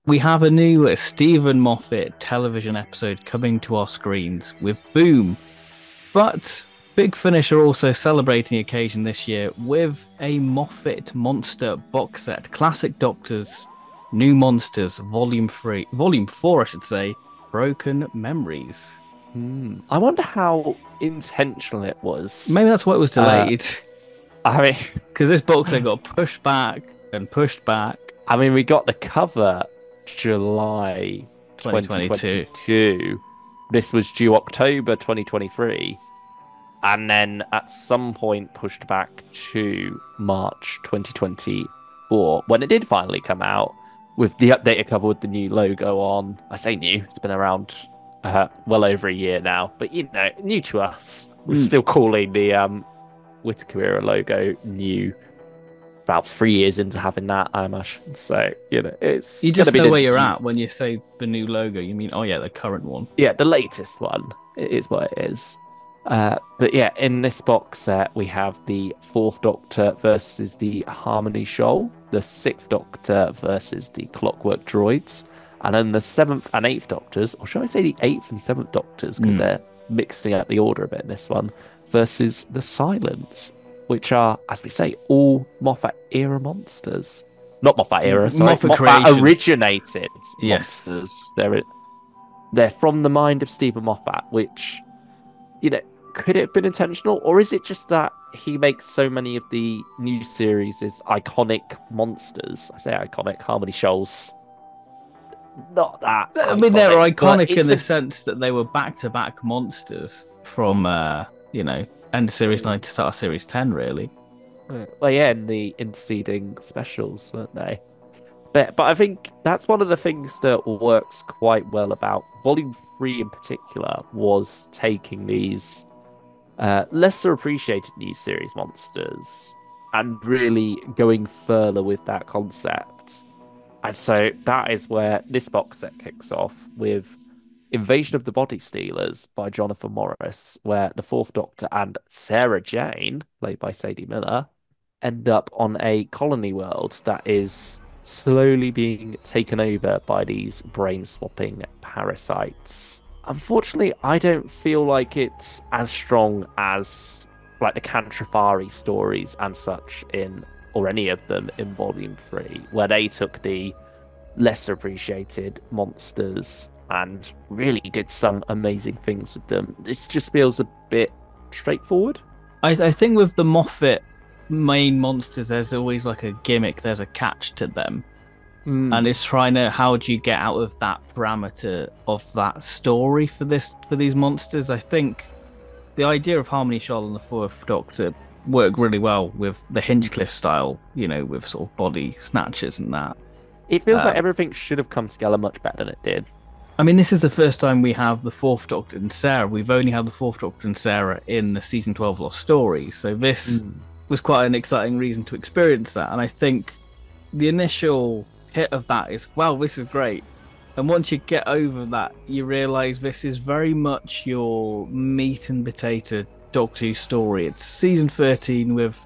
we have a new Stephen Moffat television episode coming to our screens with Boom. But Big Finish are also celebrating the occasion this year with a Moffat Monster box set. Classic Doctors, New Monsters, Volume 4, I should say, Broken Memories. I wonder how intentional it was. Maybe that's why it was Uh, delayed. I mean, Because this box set got pushed back and pushed back we got the cover July 2022. 2022. This was due October 2023, and then at some point pushed back to March 2024 when it did finally come out with the updated cover with the new logo on. I say new, it's been around well over a year now, but new to us. We're Mm. still calling the Whitaker era logo new about 3 years into having that, I imagine. So, it's You going to just be know where the you're at when you say the new logo. You mean, oh yeah, the current one. yeah, the latest one. It is what it is. But yeah, in this box set, we have the Fourth Doctor versus the Harmony Shoal, the Sixth Doctor versus the Clockwork Droids, and then the Seventh and Eighth Doctors, or should I say the Eighth and Seventh Doctors, because Mm. they're mixing up the order a bit in this one, versus the Silence, which are, as we say, all Moffat era monsters. Not Moffat era, sorry, Moffat Moffat creation. originated Yes. monsters. They're from the mind of Stephen Moffat, which, you know, could it have been intentional, or is it just that he makes so many of the new series as iconic monsters? I say iconic, Harmony Shoals, not that I mean, they're iconic, but iconic in it's the a sense that they were back-to-back monsters from, end of series 9 to start of series 10, really. well, yeah, in the interceding specials, weren't they? But I think that's one of the things that works quite well about Volume 3 in particular was taking these lesser appreciated new series monsters and really going further with that concept. And so that is where this box set kicks off with Invasion of the Body Stealers by Jonathan Morris, where the Fourth Doctor and Sarah Jane, played by Sadie Miller, end up on a colony world that is slowly being taken over by these brain swapping parasites. Unfortunately, I don't feel like it's as strong as like the Cantrafari stories and such in or any of them in Volume 3, where they took the lesser appreciated monsters and really did some amazing things with them. This just feels a bit straightforward. I think with the Moffat main monsters, there's always like a gimmick, there's a catch to them. And Mm. it's trying to how do you get out of that parameter of that story for these monsters. I think the idea of Harmony Shoal and the Fourth Doctor work really well with the Hinchcliffe style, with sort of body snatchers and that. It feels like Um, everything should have come together much better than it did. I mean, this is the first time we have the Fourth Doctor and Sarah. We've only had the Fourth Doctor and Sarah in the season 12 Lost Stories, so this Mm. was quite an exciting reason to experience that. And I think the initial hit of that is, wow, this is great. And once you get over that, you realize this is very much your meat and potato Doctor Who story. It's season 13 with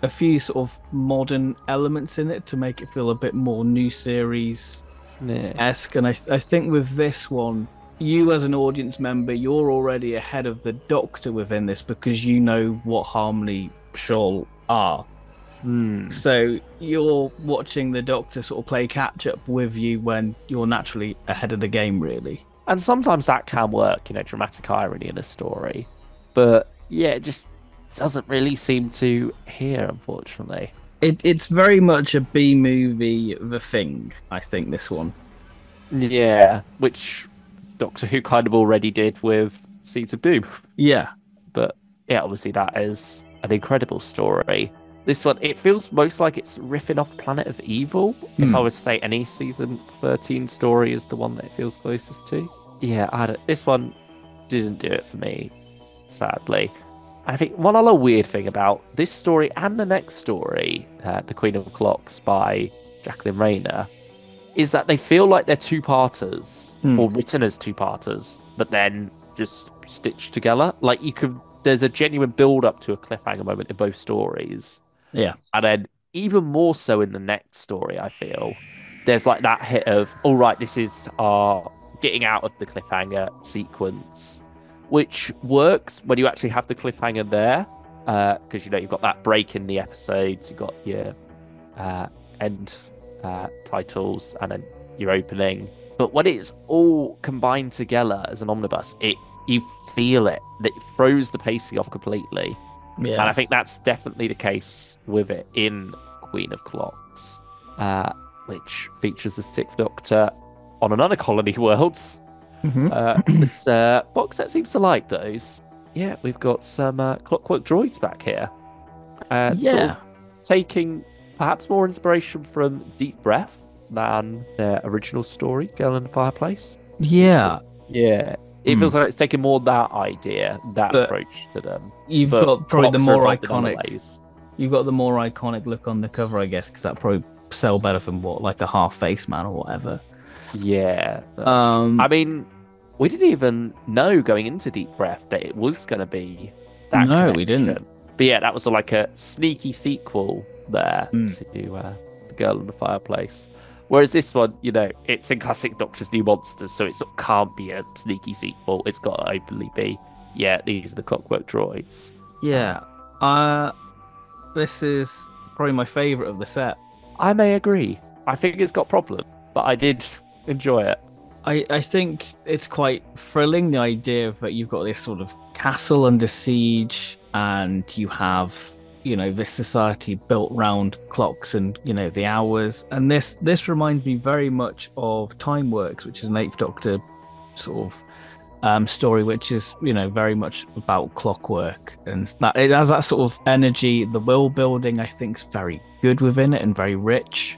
a few sort of modern elements in it to make it feel a bit more new series Yeah. esque. And I think with this one, you as an audience member, you're already ahead of the Doctor within this because you know what Harmony Shoal are. Mm. So you're watching the Doctor sort of play catch up with you when you're naturally ahead of the game, really. And sometimes that can work, dramatic irony in a story. But yeah, it just doesn't really seem to here, unfortunately. It's very much a B movie, The Thing, I think, this one. Yeah, which Doctor Who kind of already did with Seeds of Doom. Yeah. But yeah, obviously that is an incredible story. This one, it feels most like it's riffing off Planet of Evil. If I Hmm. would say any season 13 story is the one that it feels closest to. Yeah, this one didn't do it for me, sadly. And I think one other weird thing about this story and the next story, The Queen of Clocks by Jacqueline Rayner, is that they feel like they're two-parters, Hmm. or written as two-parters, but then just stitched together. Like there's a genuine build-up to a cliffhanger moment in both stories. Yeah. And then even more so in the next story, I feel. there's like that hit of, all right, this is our getting out of the cliffhanger sequence, which works when you actually have the cliffhanger there, because you've got that break in the episodes, you've got your end titles, and then your opening. But when it's all combined together as an omnibus, you feel it. It throws the pacing off completely. And I Yeah. think that's definitely the case with it in Queen of Clocks, which features the Sixth Doctor on another colony worlds. Hmm. This box set seems to like those. Yeah, we've got some Clockwork Droids back here. Sort Yeah. of taking perhaps more inspiration from Deep Breath than their original story, Girl in the Fireplace. Yeah. Yeah, it Hmm. feels like it's taken more that idea, that But approach to them. you've But got probably the clocks are more involved in other iconic. ways. You've got the more iconic look on the cover, I guess, because that probably sell better than what, like a half face man or whatever. Yeah, that's true. I Um, mean, we didn't even know going into Deep Breath that it was going to be that no, we didn't. connection. But yeah, that was like a sneaky sequel there Hmm. to The Girl in the Fireplace. Whereas this one, it's in classic Doctor's New Monsters, so it sort of can't be a sneaky sequel. It's got to openly be, yeah, these are the Clockwork Droids. Yeah. Uh, this is probably my favorite of the set. I may agree. I think it's got problems, but I did enjoy it. I think it's quite thrilling, the idea that you've got this sort of castle under siege and you have, this society built around clocks and, the hours. And this reminds me very much of Time Works, which is an Eighth Doctor sort of story, which is, very much about clockwork. And that it has that sort of energy. The world building, I think, is very good within it and very rich.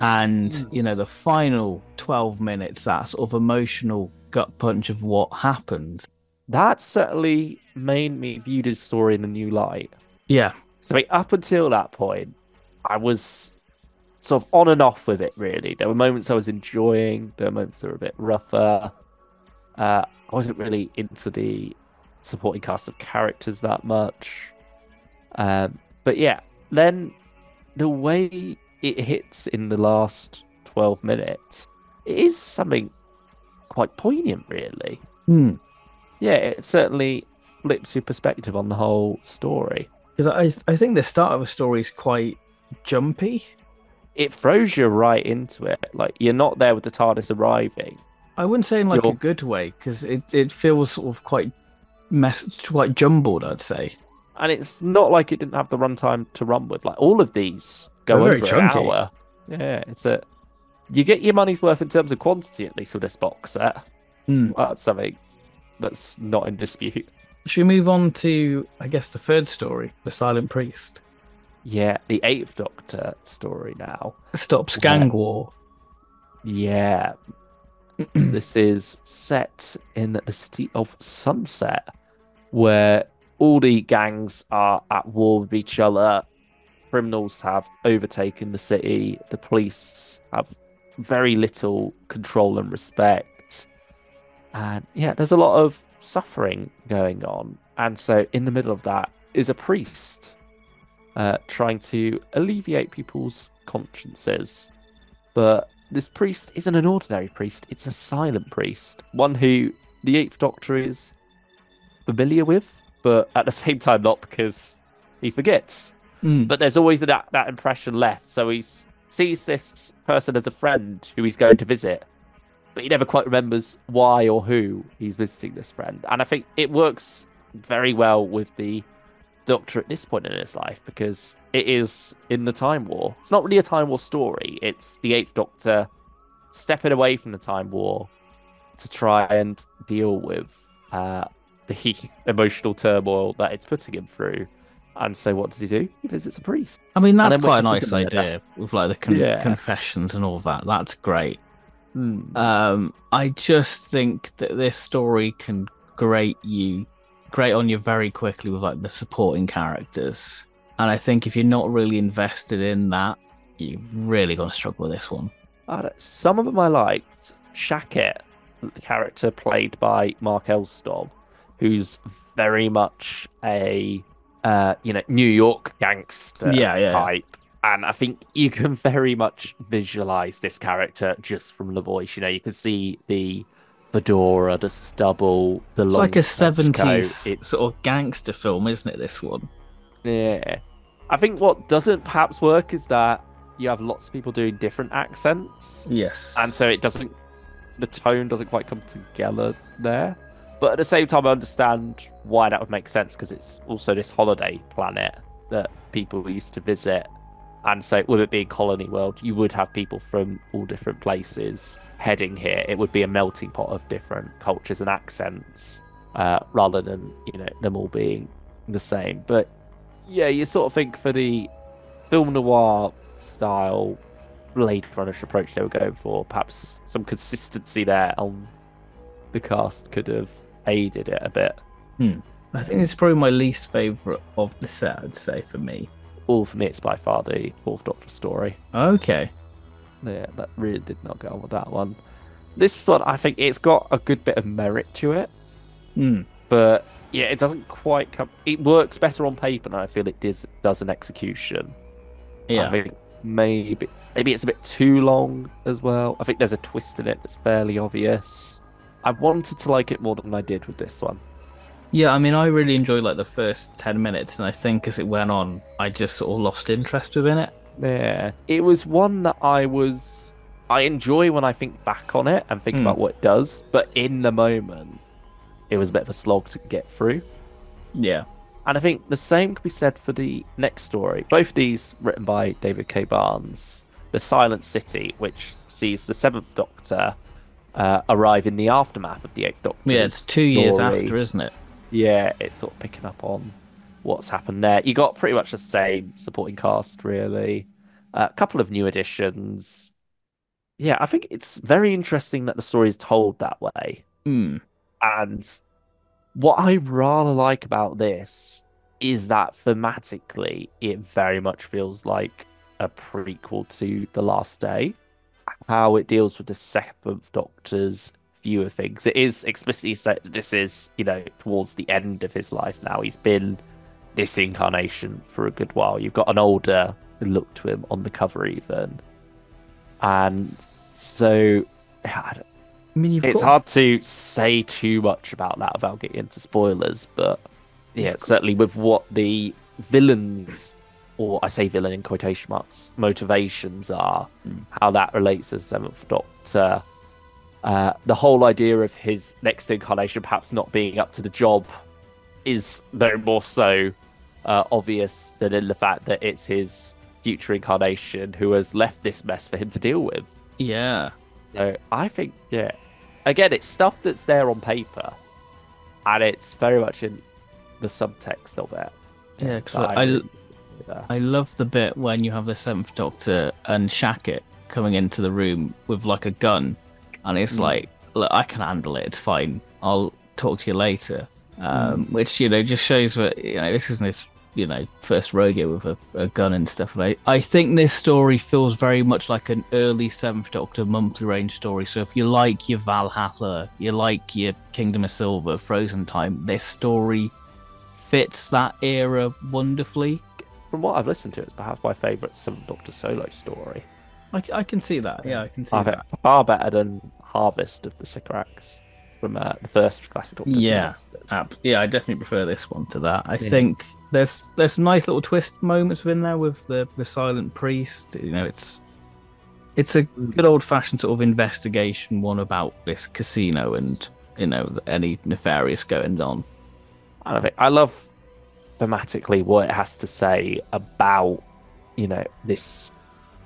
And the final 12 minutes, that sort of emotional gut punch of what happens. That certainly made me view this story in a new light. Yeah. So up until that point, I was sort of on and off with it, really. There were moments I was enjoying, there were moments that were a bit rougher. I wasn't really into the supporting cast of characters that much. But yeah, then the way it hits in the last 12 minutes, it is something quite poignant, really. Hmm. Yeah, it certainly flips your perspective on the whole story. Because I think the start of a story is quite jumpy. It throws you right into it. Like, you're not there with the TARDIS arriving. I wouldn't say in like a You're, good way, because it feels sort of quite jumbled, I'd say. and it's not like it didn't have the runtime to run with. Like, all of these They're go very over an chunky. hour. Yeah, you get your money's worth in terms of quantity, at least with this box set. Hmm. That's something that's not in dispute. Should we move on to, I guess, the third story, The Silent Priest? Yeah, the Eighth Doctor story now. Stops Where- gang war. Yeah, this is set in the city of Sunset, where all the gangs are at war with each other. Criminals have overtaken the city. The police have very little control and respect. And yeah, there's a lot of suffering going on. And so in the middle of that is a priest trying to alleviate people's consciences. But this priest isn't an ordinary priest, it's a silent priest. One who the Eighth Doctor is familiar with, but at the same time not, because he forgets. Hmm. But there's always that impression left. So he sees this person as a friend who he's going to visit, but he never quite remembers why or who he's visiting this friend. And I think it works very well with the Doctor at this point in his life, because it is in the Time War. It's not really a Time War story. It's the Eighth Doctor stepping away from the Time War to try and deal with the emotional turmoil that it's putting him through. And so what does he do? He visits a priest. I mean, that's then quite a witnesses nice a murder. idea with like the Yeah. confessions and all that. That's great. Hmm. I just think that this story can grate on you very quickly with like the supporting characters. And I think if you're not really invested in that, you're really gonna struggle with this one. Some of them I liked. Shacket, the character played by Mark Elstob, who's very much a New York gangster Yeah. type. And I think you can very much visualize this character just from the voice. You can see the fedora, the stubble, the It's like long a trench coat. 70s It's sort of gangster film, isn't it, this one? yeah. I think what doesn't perhaps work is that you have lots of people doing different accents, Yes. and so the tone doesn't quite come together there. But at the same time, I understand why that would make sense because it's also this holiday planet that people used to visit. And so, with it being Colony World, you would have people from all different places heading here. It would be a melting pot of different cultures and accents, rather than them all being the same. But yeah, you sort of think for the film noir style Blade Runner approach they were going for, perhaps some consistency there on the cast could have aided it a bit. Hmm. I think this is probably my least favorite of the set, I'd say, for me. All for me, it's by far the Fourth Doctor story. Okay. Yeah, that really did not get on with that one. This one, I think it's got a good bit of merit to it, Hmm. but yeah, it doesn't quite come. It works better on paper than I feel it does in execution. I Yeah. think maybe it's a bit too long as well. I think there's a twist in it that's fairly obvious. I wanted to like it more than I did with this one. Yeah, I mean, I really enjoyed like the first 10 minutes, and I think as it went on, I just sort of lost interest within it. Yeah, it was one that I enjoy when I think back on it and think Hmm. about what it does, but in the moment, it was a bit of a slog to get through. Yeah. And I think the same could be said for the next story. Both of these written by David K. Barnes. The Silent City, which sees the Seventh Doctor arrive in the aftermath of the Eighth Yeah, Doctor's it's 2 years story. after, isn't it? Yeah, it's sort of picking up on what's happened there. You got pretty much the same supporting cast, really. A couple of new additions. Yeah, I think it's very interesting that the story is told that way. Hmm. And what I rather like about this is that thematically, it very much feels like a prequel to The Last Day. How it deals with the Seventh Doctor's view of things. It is explicitly said that this is, towards the end of his life now. He's been this incarnation for a good while. You've got an older look to him on the cover, even. And so, I mean, it's hard to say too much about that without getting into spoilers, but yeah, certainly with what the villains, or I say villain in quotation marks, motivations are, how that relates to the Seventh Doctor. The whole idea of his next incarnation perhaps not being up to the job is no more so obvious than in the fact that it's his future incarnation who has left this mess for him to deal with. Yeah. So I think, yeah, again, it's stuff that's there on paper, and it's very much in the subtext of it. Yeah, because that I, really enjoy there. I love the bit when you have the Seventh Doctor and Shackett coming into the room with like a gun, and it's like, look, I can handle it. It's fine. I'll talk to you later. Which just shows that this isn't his first rodeo with a gun and stuff. And I think this story feels very much like an early Seventh Doctor monthly range story. So if you like your Valhalla, you like your Kingdom of Silver, Frozen Time, this story fits that era wonderfully. From what I've listened to, it's perhaps my favourite Seventh Doctor solo story. I can see that. Yeah, I can see I think that. far better than Harvest of the Sycorax from the first classic Doctor. Yeah, yeah, I definitely prefer this one to that. I Yeah. think there's some nice little twist moments within there with the silent priest. It's a good old fashioned sort of investigation one about this casino and any nefarious goings on. And I love thematically what it has to say about this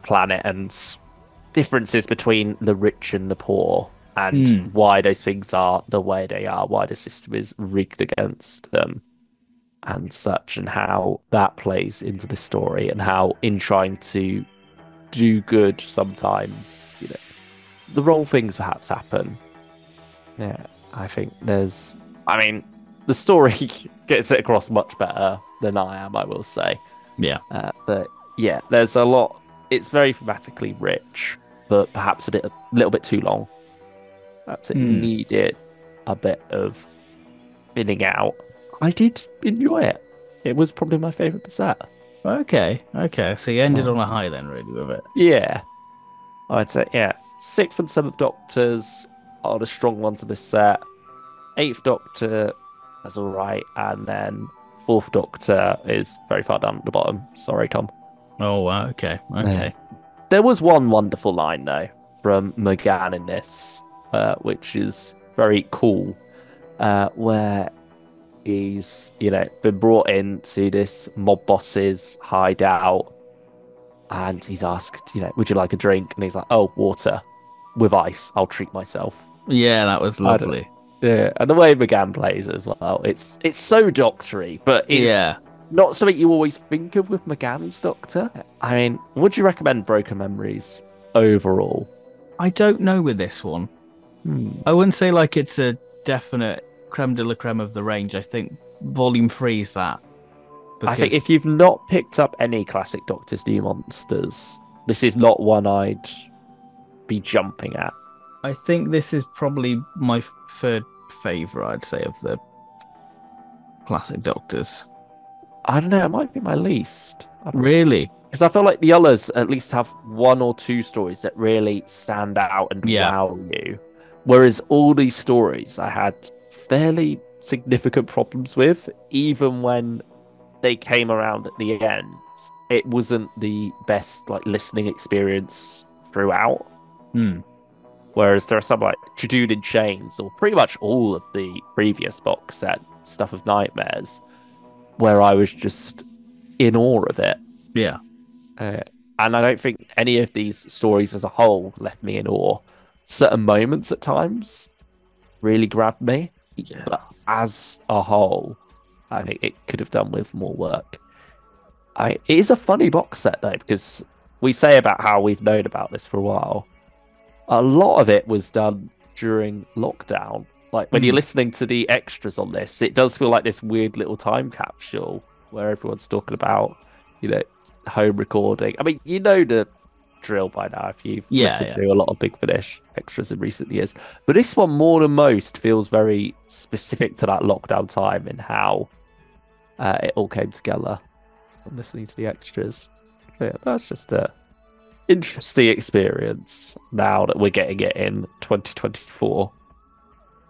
planet and differences between the rich and the poor, and why those things are the way they are, why the system is rigged against them and such, and how that plays into the story, and how in trying to do good sometimes the wrong things perhaps happen. Yeah, I think the story gets it across much better than I am, I will say. Yeah. But yeah, there's a lot. It's very thematically rich, but perhaps a little bit too long. Perhaps it needed a bit of thinning out. I did enjoy it. It was probably my favorite of the set. Okay, okay. So you ended Uh, on a high then, really, with it. yeah, I'd say yeah. Sixth and seventh Doctors are the strong ones of this set. Eighth Doctor, that's all right, and then Fourth Doctor is very far down at the bottom. Sorry, Tom. Oh, wow. Okay, Yeah. okay. There was one wonderful line though from McGann in this, which is very cool, where he's been brought in to this mob boss's hideout, and he's asked, would you like a drink? And he's like, oh, water with ice. I'll treat myself. Yeah, that was I don't, lovely. yeah, and the way McGann plays as well, it's so doctory, but it's Yeah, not something you always think of with McGann's Doctor. I mean, would you recommend Broken Memories overall? I don't know with this one. Hmm. I wouldn't say like it's a definite creme de la creme of the range. I think volume three is that I think because if you've not picked up any classic Doctor's New Monsters, this is not one I'd be jumping at. I think this is probably my third favorite, I'd say, of the classic Doctors. I don't know, it might be my least. Really? Because I feel like the others at least have one or two stories that really stand out and Yeah. wow you. Whereas all these stories I had fairly significant problems with, even when they came around at the end. It wasn't the best like listening experience throughout. Hmm. Whereas there are some like Jude in Chains, or pretty much all of the previous box set stuff of Nightmares, where I was just in awe of it. Yeah. Uh, and I don't think any of these stories as a whole left me in awe. Certain moments at times really grabbed me, Yeah. but as a whole, I think it could have done with more work. It is a funny box set though, because we say about how we've known about this for a while. A lot of it was done during lockdown. Like when you're Hmm. listening to the extras on this, it does feel like this weird little time capsule where everyone's talking about, you know, home recording. I mean, you know the drill by now if you've Yeah. listened Yeah. to a lot of Big Finish extras in recent years. But this one, more than most, feels very specific to that lockdown time and how it all came together. I'm listening to the extras. So, yeah, that's just a interesting experience now that we're getting it in 2024.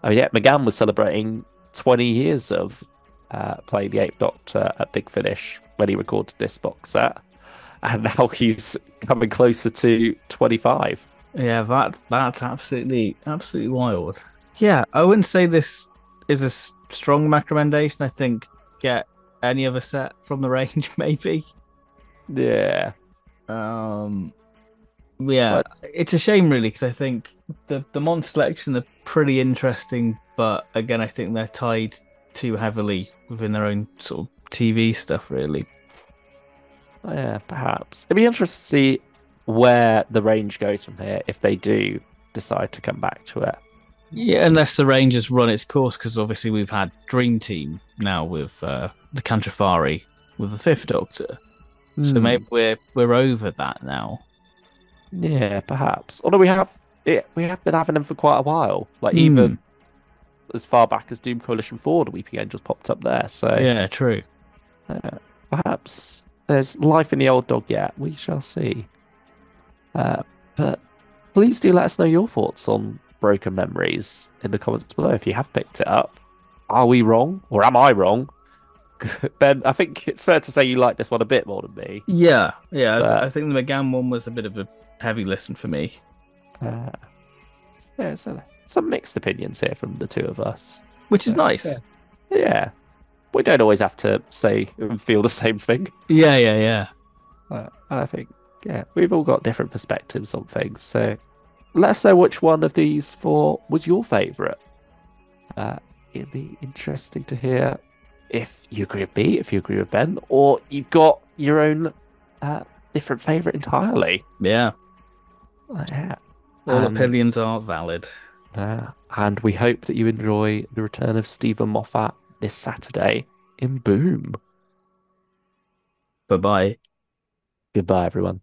I mean, yeah, McGann was celebrating 20 years of playing the Eighth Doctor at Big Finish when he recorded this box set, and now he's coming closer to 25. Yeah. That's absolutely wild. Yeah. I wouldn't say this is a strong recommendation. I think get any other set from the range, maybe. Yeah, Um. Yeah, but it's a shame really because I think the Mon selection are pretty interesting, but again, I think they're tied too heavily within their own sort of TV stuff, really. yeah, perhaps it'd be interesting to see where the range goes from here if they do decide to come back to it. Yeah, unless the Rangers run its course, because obviously we've had Dream Team now with the Cantrafari with the Fifth Doctor, so Hmm. maybe we're over that now. Yeah, perhaps. Although we have been having them for quite a while. Like Hmm. even as far back as Doom Coalition 4, the Weeping Angels popped up there. So Yeah, true. perhaps there's life in the old dog yet. We shall see. But please do let us know your thoughts on Broken Memories in the comments below if you have picked it up. Are we wrong or am I wrong? Ben, I think it's fair to say you like this one a bit more than me. Yeah, yeah. I But think the McGann one was a bit of a heavy listen for me, uh, yeah, so some mixed opinions here from the two of us. which is So nice. yeah, yeah. We don't always have to say and feel the same thing. Yeah, yeah, yeah. And I think, yeah, we've all got different perspectives on things. So let us know which one of these four was your favourite. It'd be interesting to hear if you agree with me, if you agree with Ben, or you've got your own different favourite entirely. Yeah. Yeah. All And, opinions are valid. and we hope that you enjoy the return of Stephen Moffat this Saturday in Boom. Bye bye. Goodbye, everyone.